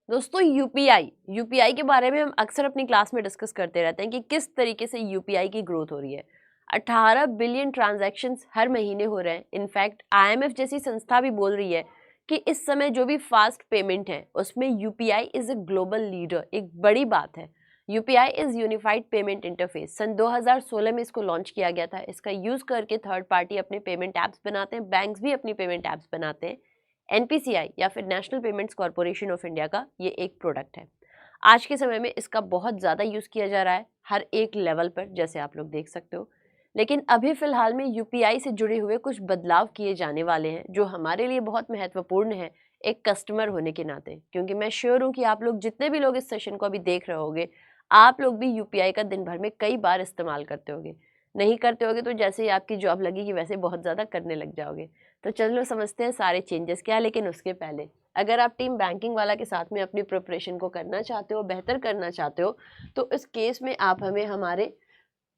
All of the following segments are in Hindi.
दोस्तों यूपीआई के बारे में हम अक्सर अपनी क्लास में डिस्कस करते रहते हैं कि किस तरीके से यूपीआई की ग्रोथ हो रही है। 18 बिलियन ट्रांजैक्शंस हर महीने हो रहे हैं। इनफैक्ट आईएमएफ जैसी संस्था भी बोल रही है कि इस समय जो भी फास्ट पेमेंट है उसमें UPI is a global leader. एक बड़ी बात है। UPI is unified payment interface. सन 2016 में इसको लॉन्च किया गया था। इसका यूज करके थर्ड पार्टी अपने पेमेंट ऐप्स बनाते हैं, बैंक्स भी अपनी पेमेंट ऐप्स बनाते हैं। एनपीसीआई या फिर national Payments Corporation of India का ये एक प्रोडक्ट है। आज के समय में इसका बहुत ज़्यादा यूज़ किया जा रहा है हर एक लेवल पर, जैसे आप लोग देख सकते हो। लेकिन अभी फ़िलहाल में यूपीआई से जुड़े हुए कुछ बदलाव किए जाने वाले हैं जो हमारे लिए बहुत महत्वपूर्ण है एक कस्टमर होने के नाते, क्योंकि मैं श्योर हूँ कि आप लोग जितने भी लोग इस सेशन को अभी देख रहे होंगे, आप लोग भी यूपीआई का दिन भर में कई बार इस्तेमाल करते होंगे। नहीं करते होगे तो जैसे ही आपकी जॉब लगेगी वैसे बहुत ज़्यादा करने लग जाओगे। तो चलो समझते हैं सारे चेंजेस क्या। लेकिन उसके पहले अगर आप टीम बैंकिंग वाला के साथ में अपनी प्रिपरेशन को करना चाहते हो, बेहतर करना चाहते हो, तो इस केस में आप हमें हमारे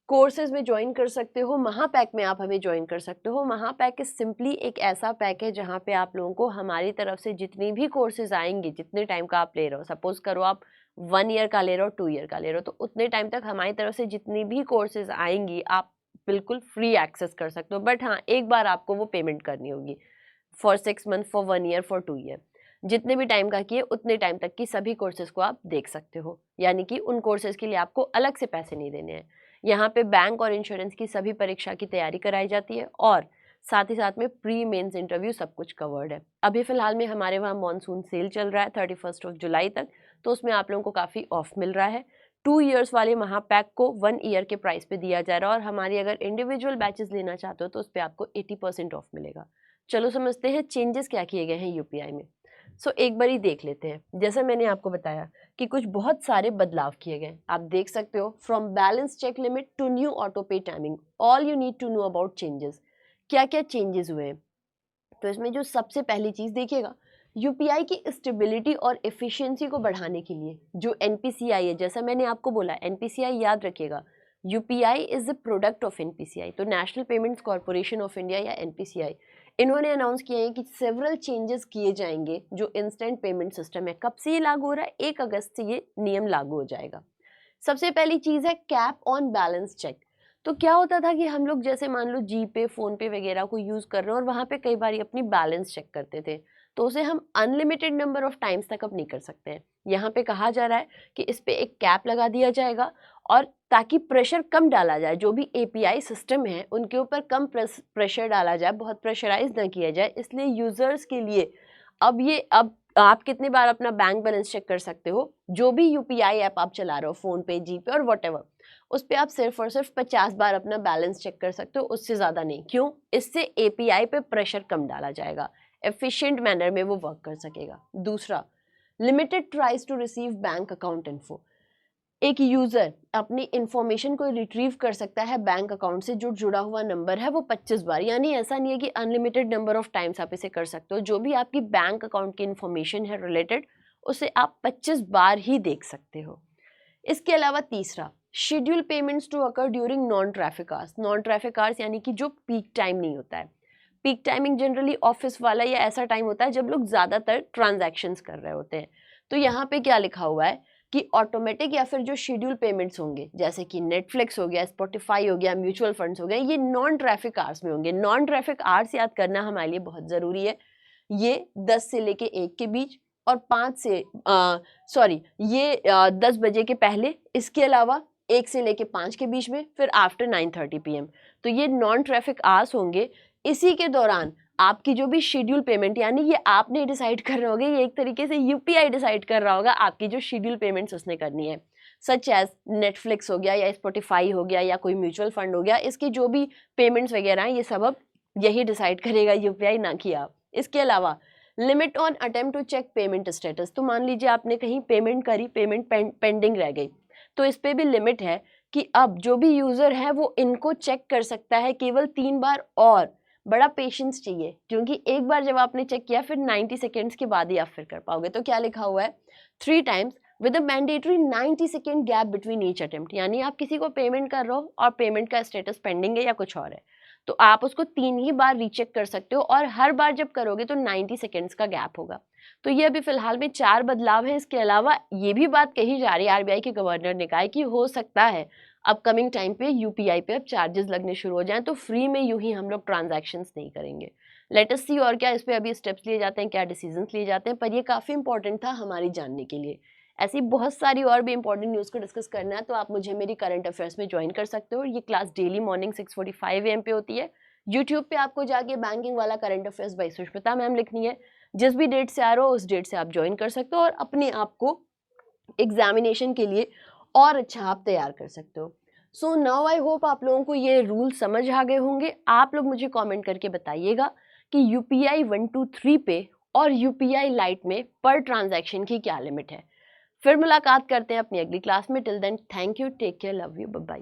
कोर्सेज में ज्वाइन कर सकते हो। महापैक में आप हमें ज्वाइन कर सकते हो। महापैक इज सिंपली एक ऐसा पैक है जहाँ पे आप लोगों को हमारी तरफ से जितनी भी कोर्सेज आएंगे, जितने टाइम का आप ले रहे हो, सपोज करो आप 1 ईयर का ले रहे हो, 2 ईयर का ले रहे हो, तो उतने टाइम तक हमारी तरफ से जितनी भी कोर्सेज आएंगी आप बिल्कुल फ्री एक्सेस कर सकते हो। बट हाँ, एक बार आपको वो पेमेंट करनी होगी for 6 month, for 1 year, for 2 year. जितने भी टाइम का किए उतने टाइम तक की सभी कोर्सेज को आप देख सकते हो, यानी कि उन कोर्सेज के लिए आपको अलग से पैसे नहीं देने हैं। यहाँ पे बैंक और इंश्योरेंस की सभी परीक्षा की तैयारी कराई जाती है और साथ ही साथ में प्री मेंस इंटरव्यू सब कुछ कवर्ड है। अभी फिलहाल में हमारे वहाँ मॉनसून सेल चल रहा है 31 जुलाई तक, तो उसमें आप लोगों को काफ़ी ऑफ मिल रहा है। 2 ईयर्स वाले महापैक को 1 ईयर के प्राइस पे दिया जा रहा है और हमारी अगर इंडिविजुअल बैचेस लेना चाहते हो तो उस पर आपको 80% ऑफ मिलेगा। चलो समझते हैं चेंजेस क्या किए गए हैं यूपीआई में। एक बार ही देख लेते हैं। जैसा मैंने आपको बताया कि कुछ बहुत सारे बदलाव किए गए, आप देख सकते हो। From balance check limit to new auto pay timing, all you need to know about changes. क्या क्या चेंजेस हुए हैं? तो इसमें जो सबसे पहली चीज देखिएगा, यूपीआई की स्टेबिलिटी और एफिशिएंसी को बढ़ाने के लिए जो एनपीसीआई है, जैसा मैंने आपको बोला, एनपीसीआई याद रखिएगा, UPI is the product of NPCI, तो National Payments Corporation of India या एनपीसीआई, इन्होंने अनाउंस किए हैं कि सेवरल चेंजेस किए जाएंगे जो इंस्टेंट पेमेंट सिस्टम है। कब से ये लागू हो रहा है? 1 अगस्त से ये नियम लागू हो जाएगा। सबसे पहली चीज है कैप ऑन बैलेंस चेक। तो क्या होता था कि हम लोग जैसे मान लो जी पे, फोन पे वगैरह को यूज कर रहे हो और वहां पे कई बार अपनी बैलेंस चेक करते थे, तो उसे हम अनलिमिटेड नंबर ऑफ टाइम्स तक अब नहीं कर सकते हैं। यहाँ पे कहा जा रहा है कि इस पे एक कैप लगा दिया जाएगा और ताकि प्रेशर कम डाला जाए, जो भी एपीआई सिस्टम है उनके ऊपर कम प्रेशर डाला जाए, बहुत प्रेशराइज ना किया जाए। इसलिए यूजर्स के लिए अब आप कितनी बार अपना बैंक बैलेंस चेक कर सकते हो, जो भी यूपीआई ऐप आप चला रहे हो, फोन पे, जी पे और वॉटेवर, उस पे आप सिर्फ और सिर्फ 50 बार अपना बैलेंस चेक कर सकते हो, उससे ज्यादा नहीं। क्यों? इससे एपीआई पे प्रेशर कम डाला जाएगा, एफिशिएंट मैनर में वो वर्क कर सकेगा। दूसरा, limited tries to receive bank account info. एक यूजर अपनी इंफॉर्मेशन को रिट्रीव कर सकता है बैंक अकाउंट से जो जुड़ा हुआ नंबर है वो 25 बार, यानी ऐसा नहीं है कि अनलिमिटेड नंबर ऑफ टाइम्स आप इसे कर सकते हो। जो भी आपकी बैंक अकाउंट की इंफॉर्मेशन है रिलेटेड, उसे आप 25 बार ही देख सकते हो। इसके अलावा तीसरा, schedule payments to occur during non traffic hours. Non traffic hours यानी कि जो पीक टाइम नहीं होता है। पीक टाइमिंग जनरली ऑफिस वाला या ऐसा टाइम होता है जब लोग ज्यादातर ट्रांजैक्शंस कर रहे होते हैं। तो यहाँ पे क्या लिखा हुआ है कि ऑटोमेटिक या फिर जो शेड्यूल पेमेंट्स होंगे, जैसे कि नेटफ्लिक्स हो गया, स्पॉटिफाई हो गया, म्यूचुअल फंड्स हो गए, ये नॉन ट्रैफिक आवर्स में होंगे। नॉन ट्रैफिक आवर्स याद करना हमारे लिए बहुत ज़रूरी है। ये 10 से लेके 1 के बीच और 5 से सॉरी ये 10 बजे के पहले, इसके अलावा 1 से लेके 5 के बीच में, फिर आफ्टर 9:30 PM। तो ये नॉन ट्रैफिक आवर्स होंगे। इसी के दौरान आपकी जो भी शेड्यूल पेमेंट, यानी ये आपने डिसाइड कर रहे होगे, ये एक तरीके से यूपीआई डिसाइड कर रहा होगा आपकी जो शेड्यूल पेमेंट्स उसने करनी है, सच एज नेटफ्लिक्स हो गया या स्पॉटिफाई हो गया या कोई म्यूचुअल फंड हो गया, इसकी जो भी पेमेंट्स वगैरह हैं ये सब अब यही डिसाइड करेगा यूपीआई, ना कि आप। इसके अलावा limit on attempt to check payment status. तो मान लीजिए आपने कहीं पेमेंट करी, पेमेंट पेंडिंग रह गई, तो इस पे भी लिमिट है कि अब जो भी यूजर है वो इनको चेक कर सकता है केवल 3 बार। और बड़ा पेशेंस चाहिए, क्योंकि एक बार जब आपने चेक किया फिर 90 सेकेंड्स के बाद ही आप फिर कर पाओगे। तो क्या लिखा हुआ है? 3 times with a mandatory 90 second gap between each attempt. यानी आप किसी को पेमेंट कर रहे हो और पेमेंट का स्टेटस पेंडिंग है या कुछ और है, तो आप उसको 3 ही बार रीचेक कर सकते हो और हर बार जब करोगे तो 90 सेकेंड्स का गैप होगा। तो ये अभी फिलहाल में 4 बदलाव हैं। इसके अलावा ये भी बात कही जा रही है, आरबीआई के गवर्नर ने कहा है कि हो सकता है अपकमिंग टाइम पे यूपीआई पे अब चार्जेस लगने शुरू हो जाएं, तो फ्री में यूं ही हम लोग ट्रांजैक्शंस नहीं करेंगे। लेट अस सी और क्या इस पे अभी स्टेप्स लिए जाते हैं, क्या डिसीजंस लिए जाते हैं, पर ये काफ़ी इंपॉर्टेंट था हमारी जानने के लिए। ऐसी बहुत सारी और भी इंपॉर्टेंट न्यूज़ को डिस्कस करना है तो आप मुझे मेरी करंट अफेयर्स में ज्वाइन कर सकते हो। ये क्लास डेली मॉर्निंग 6:45 AM पे होती है। यूट्यूब पे आपको जाके बैंकिंग वाला current affairs by Sushmita ma'am लिखनी है। जिस भी डेट से आ रहा हो उस डेट से आप ज्वाइन कर सकते हो और अपने आप को एग्जामिनेशन के लिए और अच्छा आप तैयार कर सकते हो। सो नाउ आई होप आप लोगों को ये रूल समझ आ गए होंगे। आप लोग मुझे कमेंट करके बताइएगा कि यूपीआई 123 पे और यूपीआई लाइट में पर ट्रांजैक्शन की क्या लिमिट है। फिर मुलाकात करते हैं अपनी अगली क्लास में। Till then thank you, take care, love you, bye bye.